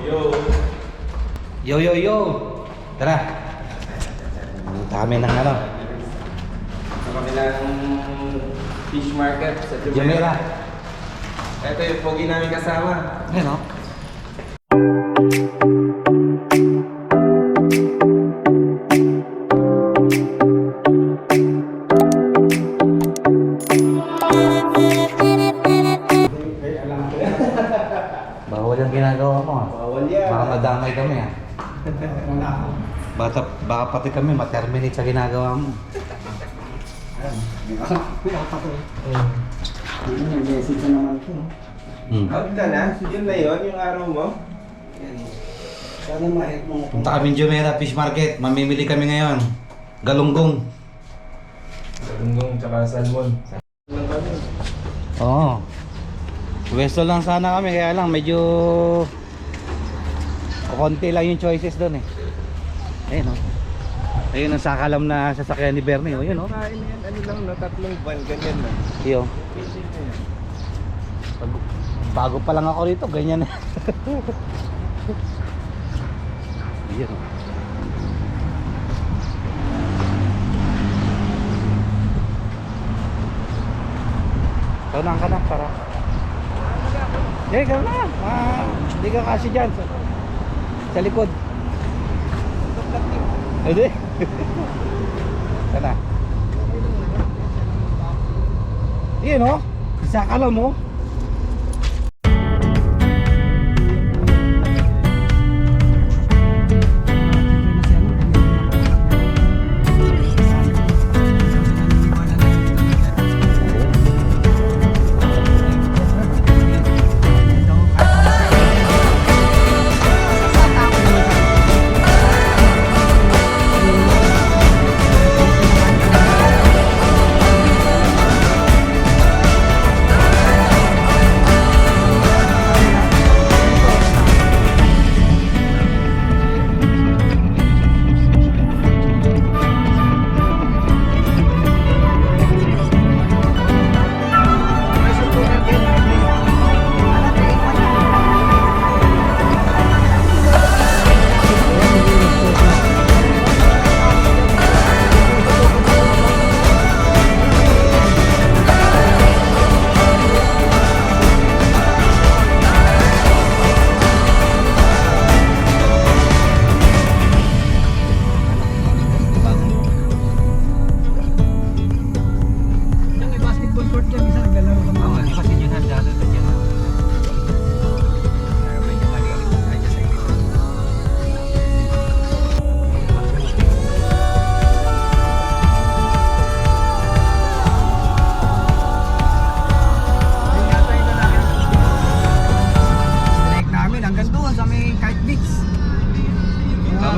Yo, yo, yo! Tara! Dami ng ano. Sa kabilang fish market sa Jumeirah. Ito yung pogi namin kasama. Ayan o. Bawal yung ginagawa mo ha. Bawal yan. Baka madamay kami ha. Baka pati kami ma-terminate sa ginagawa mo. Message naman ko. Out ka na? Yun na yun, yung araw mo? Sana ma-help mo. Punta kami Jumeirah Fish Market. Mamimili kami ngayon. Galunggong. Galunggong tsaka salmon. Lang kami. Oo. Pwesto lang sana kami, kaya lang medyo konti lang yung choices doon eh. Ayun o. Ayun ang sakalam na sasakyan ni Bernie. O yun o. Kain yan, ano lang no, tatlong van, ganyan na. Iyo. Fishing na yan. Bago pa lang ako rito, ganyan na. Ayun o. Taunang ka na para. Eh, gano'n na. Hindi ka kasi dyan. Sa likod. Hindi. Sana. Iyan o. Isa ka lang mo.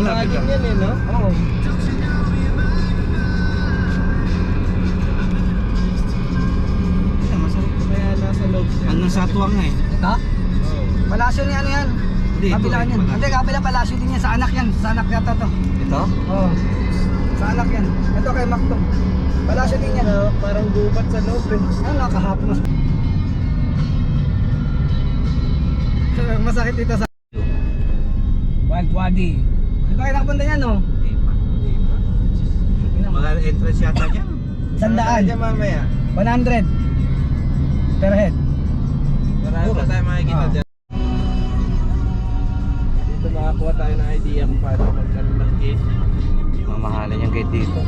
Laging yan eh, no? Oo. Masarap ko kaya nasa loob siya. Hanggang sa tuwang nga eh. Ito? Palasyo ni ano yan? Hindi, ito Kabila eh, yan. palasyo. Hindi, kabila palasyo din yan. Sa anak yan. Sa anak yata to. Ito? Oo. Sa anak yan. Ito kay Macto. Palasyo din yan. Parang gubat sa loob eh. Ano, nakahapon na. Masakit dito sa Wild Wadi. Di ba kayo nakapunta yan, no? Hindi pa. Mga entrance yata dyan. Sandaan. Diyan mamaya. 100 per head. Marami pa tayo makikita dyan. Dito makakuha tayo ng idea kung paano magkaroon ng case. Mamahalin yung gate dito.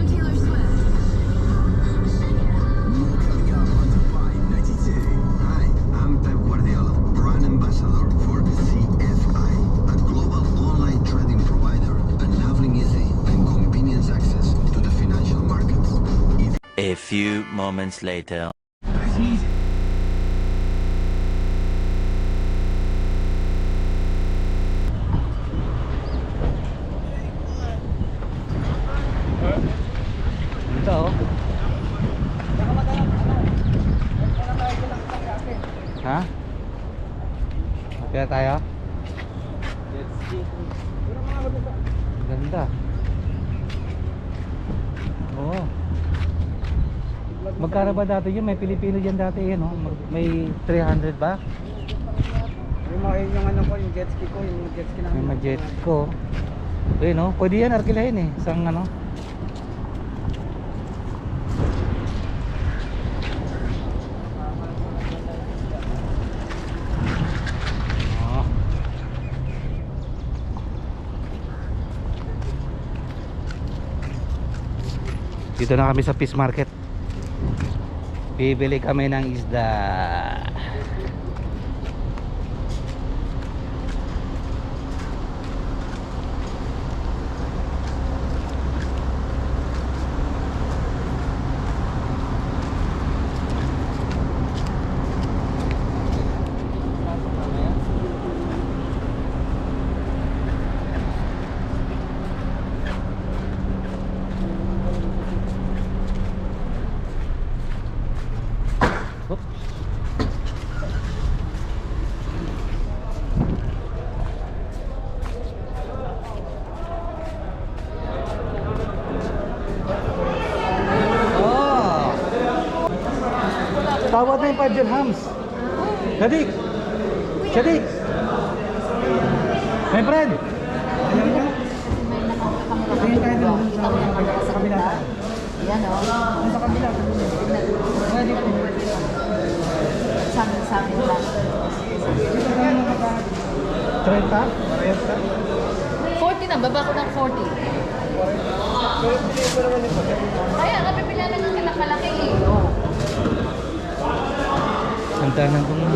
Hi, I'm Pep Guardiola, brand ambassador for CFI, a global online trading provider, enabling easy and convenience access to the financial markets. A few moments later. Ito oh. Ha? Kaya tayo? Let's see. Ganda. Oo. Magkano ba dati yun? May Pilipino dyan dati yun, no? May 300 ba? yung ano ko, yung jet ski ko, yung jet ski namin. May ma-jet ko. Ayun no, pwede yan arkilahin eh. Isang ano. Oh. Dito na kami sa fish market. Bibili kami ng isda. Tawad na yung 5 dirhams. Shadik! Shadik! My friend! Tingin tayo doon sa kabila. Yan o. Sa kabila. Pwede po. Sa amin lang. Dito tayo nakaka... 30? 40 na, baba ko ng 40. Kaya nga, pipila na ng kalaki eh. Oh. Santanan ko na.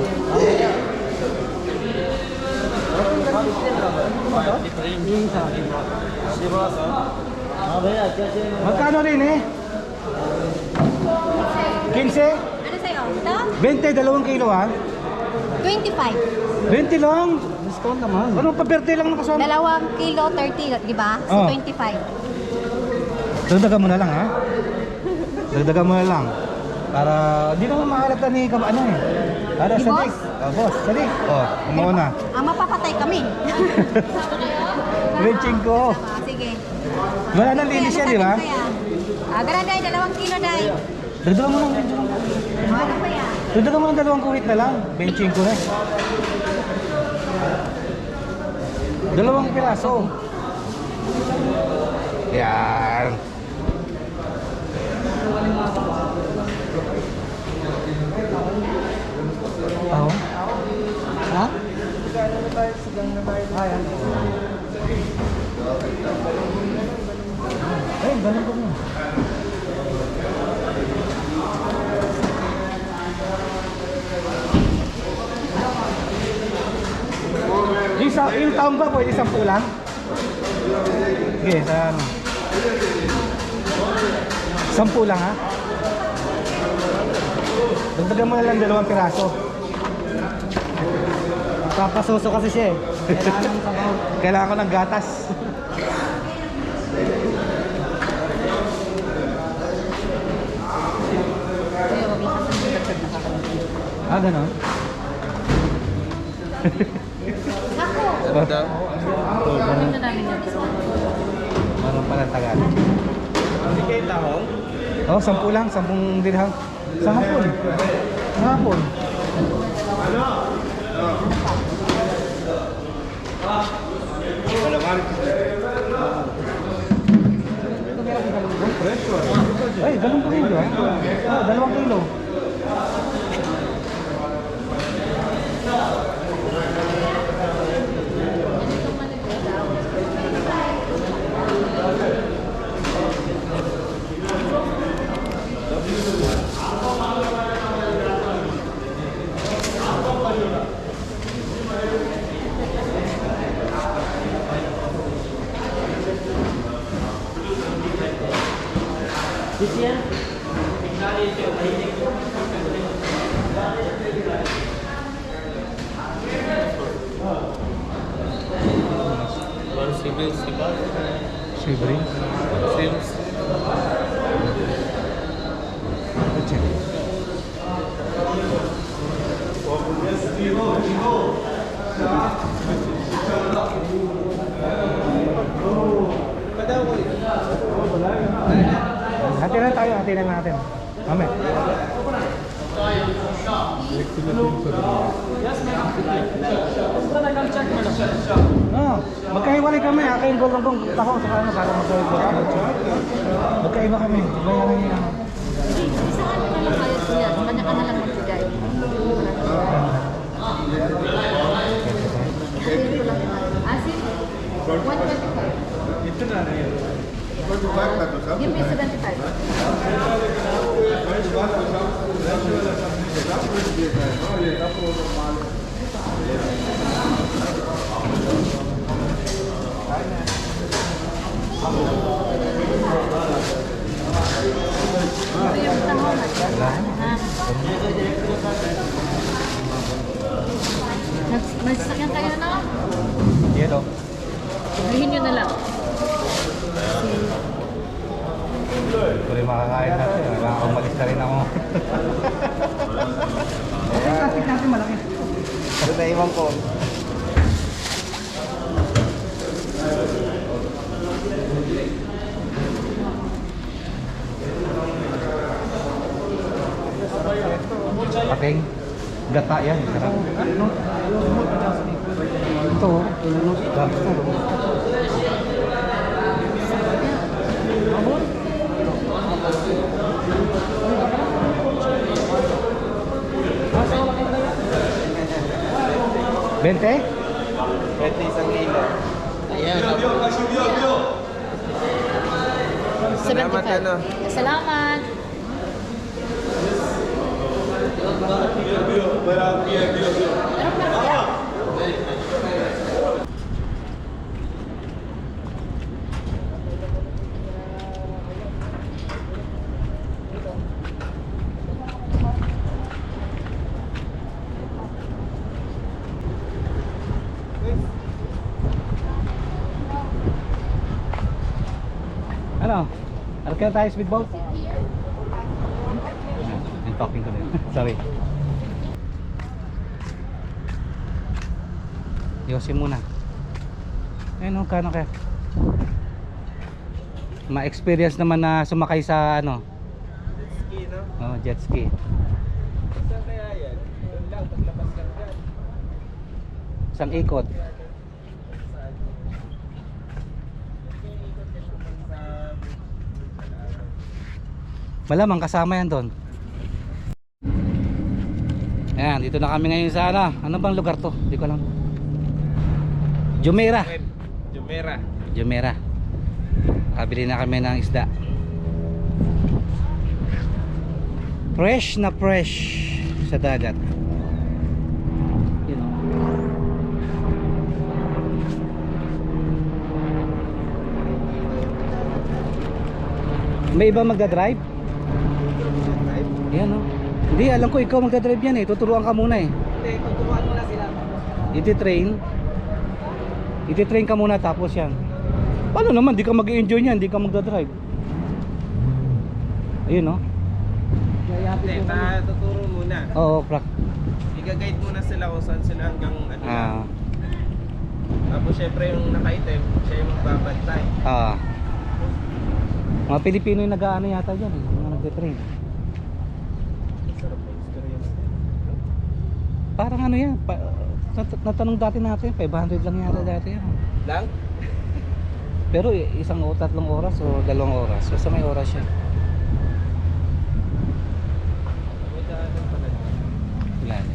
Magkano rin eh? 15? Ano sa'yo? Ito? 20, 2 kilo ha? 25. 20 lang? Discount naman. Anong pa-birthday lang nakasama? 2 kilo, 30, di ba? So, Oh. 25. Dagdagan mo na lang ha? Dagdagan mo na lang. Para di naman mahalata ni ano eh. Para Ni Sadik. boss? Oh, boss, Sadik. Oh, umuha na. Mapapatay kami. Benching ko. Sige. Wala nang linis yan, di ba? Ganun day, 2 kilo day. Dagdagan mo lang. Ano pa yan? Dagdagan mo ng 2 kuwit na lang. Benching ko na. 2 piraso. Yan. Oh. Ha? Ay, ganun ko mo. Yung taong ba pwede 10 lang? Sige, sa ano? 10 lang ha? Dagdagan mo na lang 2 piraso. Papasuso kasi siya eh. Kailangan ng sabaw. Kailangan ko ng gatas. Ganon? Ako. Ganda. Ito namin yung Meron pala tagal. Hindi kayo tahong? Oh, 10 lang, 10 dirham. Sa hapon. Sa hapon. Ay, 2 kilo ha? Ah, 2 kilo. Savory. Check. Hati na tayo, hati na natin. Mamaya. Oh, magkahiwalay kami. Akin golong tako sa ano para magkahiwalay. Magkaiba kami. Bayaran niya. Isa ka na lang kaya siya. Kanya ka na lang magbigay. Asin? 125. Ito na na yun. 45 na to, sir? Give me 75. Ito yung tanong may sasakyan kayo na? Yan o. Sabihin nyo na lang. Ito rin makakain natin. Umalis na rin ako. Yung plastic natin malaki. Ito na iwan ko. Pating. Gata yan. Sarap. Ito. Gata. Bente? Ito isang kilo. Ayan. 75. ano. Salamat. Meron pa kaya? Ano? Arkaya tayo speedboat? I'm talking to them. Sorry. Yosin muna. Ayun o, kano kaya? Ma-experience naman na sumakay sa ano? Ski, no? Oh, jet ski. Saan kaya yan? Doon lang, paglabas ka dyan. Isang ikot. Malamang kasama yan doon. Ayan, dito na kami ngayon sa ano. Ano bang lugar to? Hindi ko alam. Jumeirah. Jumeirah. Jumeirah. Nakabili na kami ng isda. Fresh na fresh sa dagat. You know. May iba magdadrive? Yan o. Hindi, alam ko ikaw magdadrive yan eh. Tuturuan ka muna eh. Hindi, tuturuan mo na sila. Iti-train ka muna tapos yan. Paano naman, di ka mag-enjoy niyan, di ka magdadrive. Ayun o. Hindi, tuturo muna. Oo, prak. Iga-guide muna sila kung saan sila hanggang ano lang. Ah, Tapos syempre yung nakaitim, siya yung magbabantay. ah. Mga Pilipino yung nag-aano yata dyan eh. Mga nagde-train. Sarap na experience. Parang ano yan. Natanong dati natin, 500 lang yata dati yan. Lang? Pero isang o 3 oras o 2 oras. Basta may oras siya. May daanan pala. Wala na.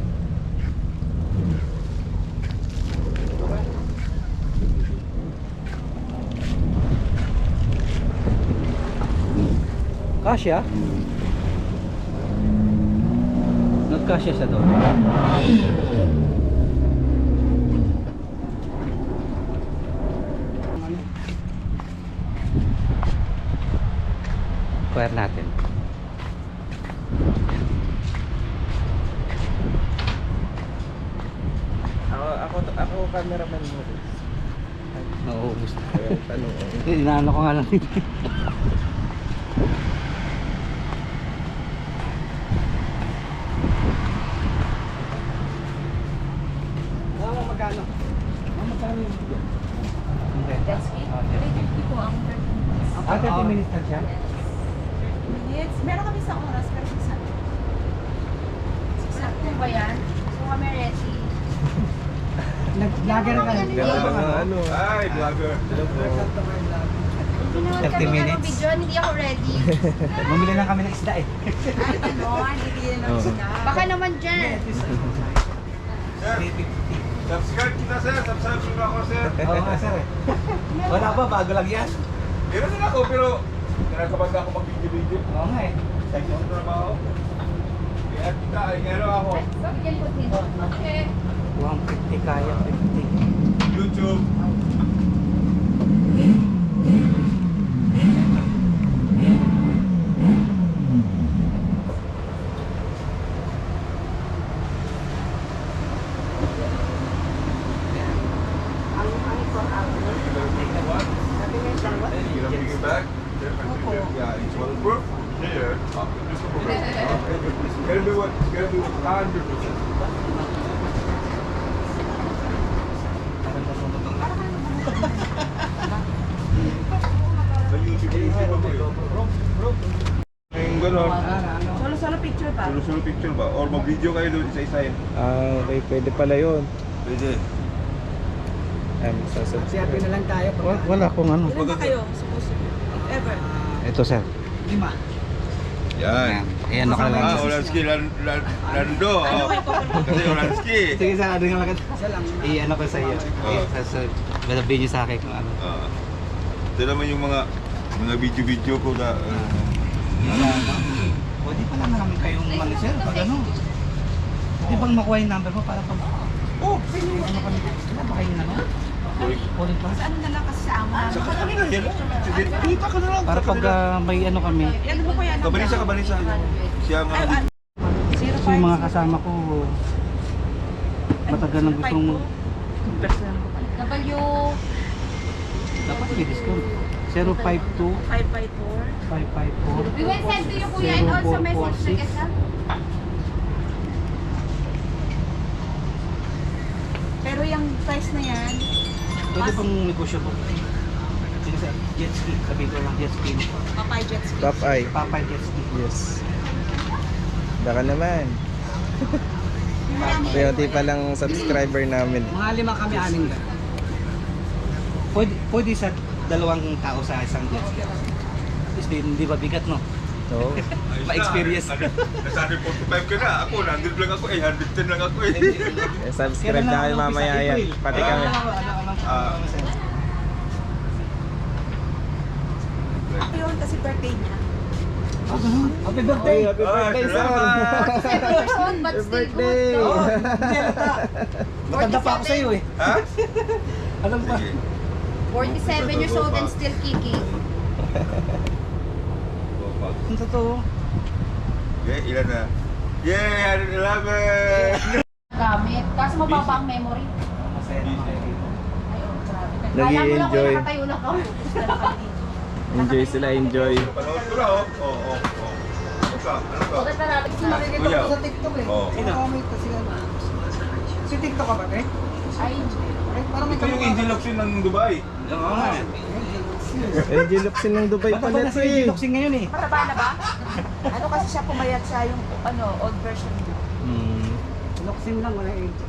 Kasya? Nagkasya siya doon. Acquire natin. Ako cameraman mo. Nauubos na. Ayun, tanong. Inaano ko nga lang. Magkano? Magkano yung video? Hindi. Jet ski? Ah, jet ski. 350 po ang 30 minutes. Ah, 30 minutes na siya? Minutes. Meron kami sa oras, pero sa Sakto ba yan? So kami ready. Nag-vlogger ka. Ganda ng ano. Ay, vlogger. Hello po. 30 minutes. Hindi ako ready. Bumili lang kami ng isda eh. Ay, ano, hindi na Oh. sila. Baka naman dyan. Subscribe kita, sir. Subscribe ko ako, sir. Oo nga sir eh. Wala pa, bago lang yan. Meron din ako, pero kinakabag ako mag-video-video. Oo nga eh. Thank you sa trabaho. Kaya kita, ay meron ako. Bigyan ko din. Okay. 150 kaya, 50. YouTube. You bring it back? Yeah, it's waterproof. Yeah. Gotta do what? Gotta do 100%. Sa YouTube ako yun. Yung gano'n, Solo-solo picture pa. solo picture ba? Or mag-video kayo doon isa-isa yun? Ah, okay, pwede pala yun. Pwede. Si happy na lang tayo. Wala akong ano. Ilan ba kayo? Suppose if ever. Ito sir. 5. Yan. Ayan ako lang. Ah, Olanski, Lando. Ano Oh. kayo ko? Kasi Olanski. Sige sir, ano nga lang. Isa lang. I-ano ko sa iyo. Sa video sa akin kung ano. Ito naman yung mga video-video ko na Wala na. Pwede pala na namin kayong sir pag ano. Pwede bang makuha yung number mo para pag... Oh! Ano kami? Wala ba kayo ano? Ulit pa. Ano na lang kasi sa ama. sa kanila yan. Kita ka na lang. Para pag may ano kami. Yan mo ko yan. Kabalisa. Siya nga. Kasi yung mga kasama ko matagal nang gustong W. dapat may discount. 052 554. 554 We will send to you kuya and also message to get na. Pero yung price na yan, Pwede bang negosyable? Sige sir, jet ski. Sabihin ko lang jet ski. Papay jet ski. Papay. Papay jet ski. Yes. Baka naman. Pwede pa lang subscriber namin. Mga 5 kami, 6 ka. Pwede sa dalawang tao sa isang jet ski. Tapos hindi ba bigat no? Oo. Ma-experience. Nasa 45 ka na. Ako, 100 lang ako. 110 lang ako eh. Subscribe na kayo mamaya yan. Pati kami. Yun kasi birthday niya. Happy birthday! Happy birthday, sir! 7 years old but still birthday! good. Matanda pa ako sa iyo eh. Ha? Alam pa. Sige. 47 years old and still kicking. Ang totoo. Okay, ilan na? Yay! 111! Gamit. Kaso mababa ang memory. Masaya naman kayo dito. Ayun, grabe. Nag-i-enjoy. Kaya mo lang kung nakatayo lang ako. Enjoy sila, enjoy. Panood ko na, oh. Oo. Ano ka? Bakit na natin Kasi nakikita Kuya. ko sa TikTok eh. Oo. Comment kasi ano. Si TikTok ka ba, eh? Ay, Parang may Ito yung Angel Locsin ng Dubai. Oo nga. Angel Locsin ng Dubai Mataba pala na si si. Angel Locsin ngayon eh. Mataba na ba? Ano kasi siya pumayat siya yung old version niya. Loksin lang, wala age.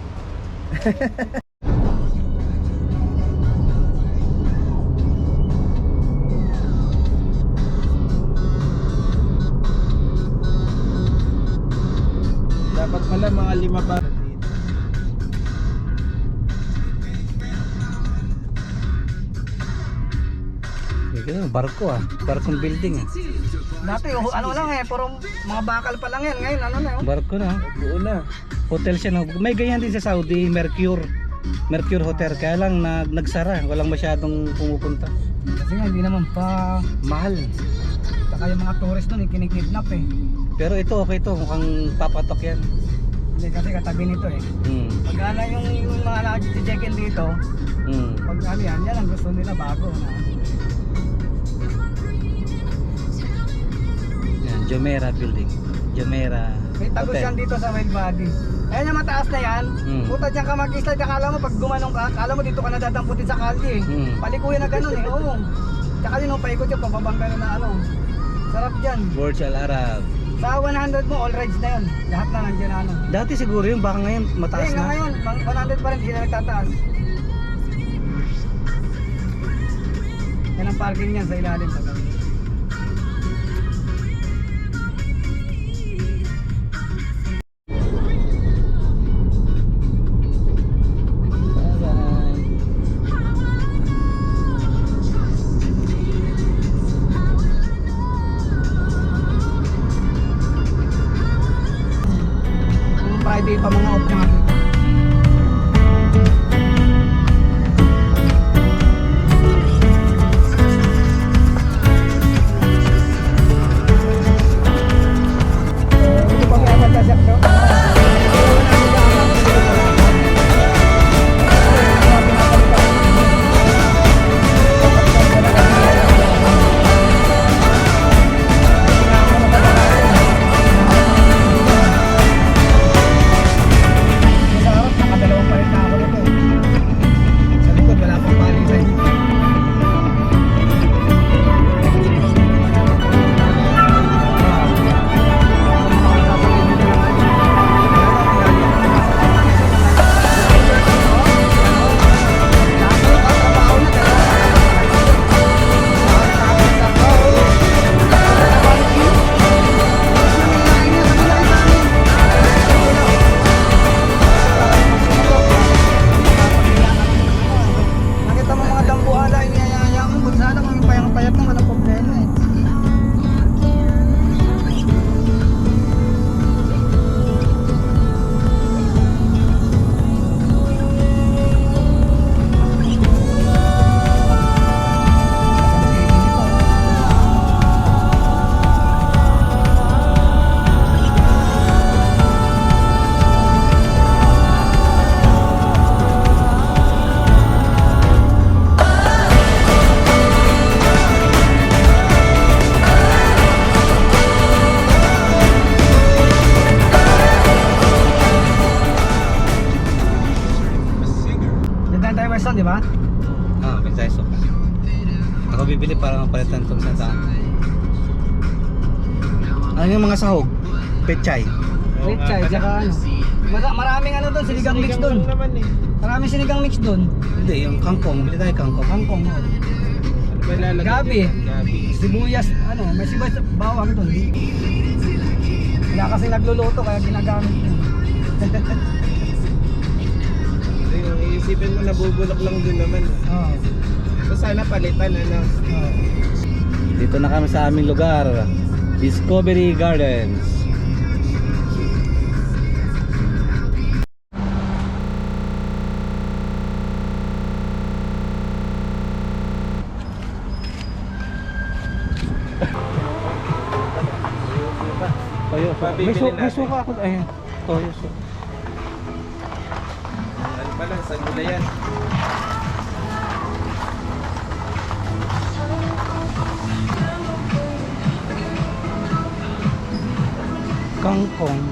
Dapat pala mga 5 pa. Barko ah. Barkong building ah. Dati, ano lang eh, puro mga bakal pa lang yan. Ngayon, ano na yun? Barko na. Buo na. Hotel siya. No? May ganyan din sa Saudi, Mercure. Mercure Hotel. Kaya lang nagsara. Walang masyadong pumupunta. Kasi nga, hindi naman pa Mahal. saka yung mga tourist doon, kinikidnap eh. Pero ito okay to. Mukhang papatok yan. Hindi kasi katabi nito eh. Pag ano yung mga nag-check-in dito, pag ano yan ang gusto nila bago na. Yan, Jumeirah building. Jumeirah May tagos yan dito sa Wild Body. Ayan yung mataas na yan. Puta dyan ka mag-slide, akala mo pag gumanong ka, akala mo dito ka nadadamputin sa kalye eh. Palikuyan na ganun eh, oo. Tsaka yun, paikot yung pababangga na ano. Sarap dyan. Burj Al Arab. Sa 100 mo, all rides na yun. Lahat na nandiyan na ano. Dati siguro yun, baka ngayon mataas Ayun, na. ngayon, 100 pa rin, hindi na nagtataas. Yan ang parking niyan sa ilalim sa gabi. Mga Friday pa mga off mga. Dito pa kaya magkasyak bro? Sa harap, nakadalawang palit na ako nito. Sa likod, wala pang palitan. Nakita mo mga dambuhala, iniyayaya mo, kung sana kung yung payang-payat na, walang problema eh. Nagdaan tayo Weston, di ba? Ah, Pagdaiso. Ako bibili para mapalitan itong sa daan. Ano yung mga sahog? Pechay. Wait, chai, tsaka ano. Maraming ano doon, sinigang mix doon. Lang naman eh. Maraming sinigang mix doon. Hindi, yung kangkong. Bili tayo kangkong. Kangkong, oh. Ano ba ilalagay? Gabi. Gabi. Sibuyas, ano, may sibuyas bawang doon. Wala kasi nagluluto kaya ginagamit yun. Hindi, yung iisipin mo nabubulok lang din naman. Oo. So sana palitan ano. Oo. Dito na kami sa aming lugar. Discovery Gardens. Toyo, may suka ako. Ayun. Toyo, suka. Ano pala, sa gulayan. Kangkong.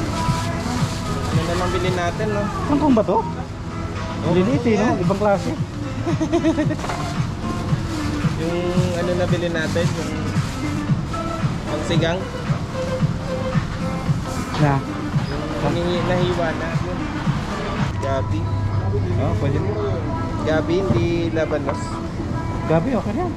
Ano na lang bilhin natin, no? Kangkong ba to? Liliit eh, no? Ibang klase. Yung ano na bilhin natin, yung pangsigang, Na. yung nahiwa na. Yun. Gabi. Oh, pwede mo. Gabi, hindi labanos. Gabi, okay yan.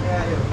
Kaya yun.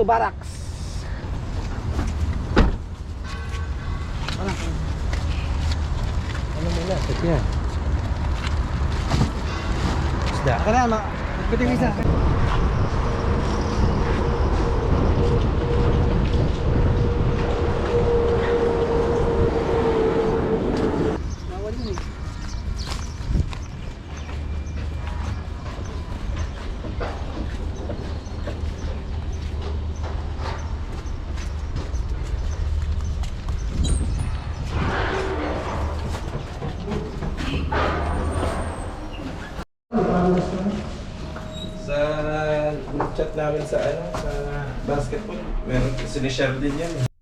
Barracks. Ano muna? Sige yan. Isda. Ako na, magbiting isa. Bawal yun eh. Sa group chat namin sa ano, sa basketball, meron sinishare din yan.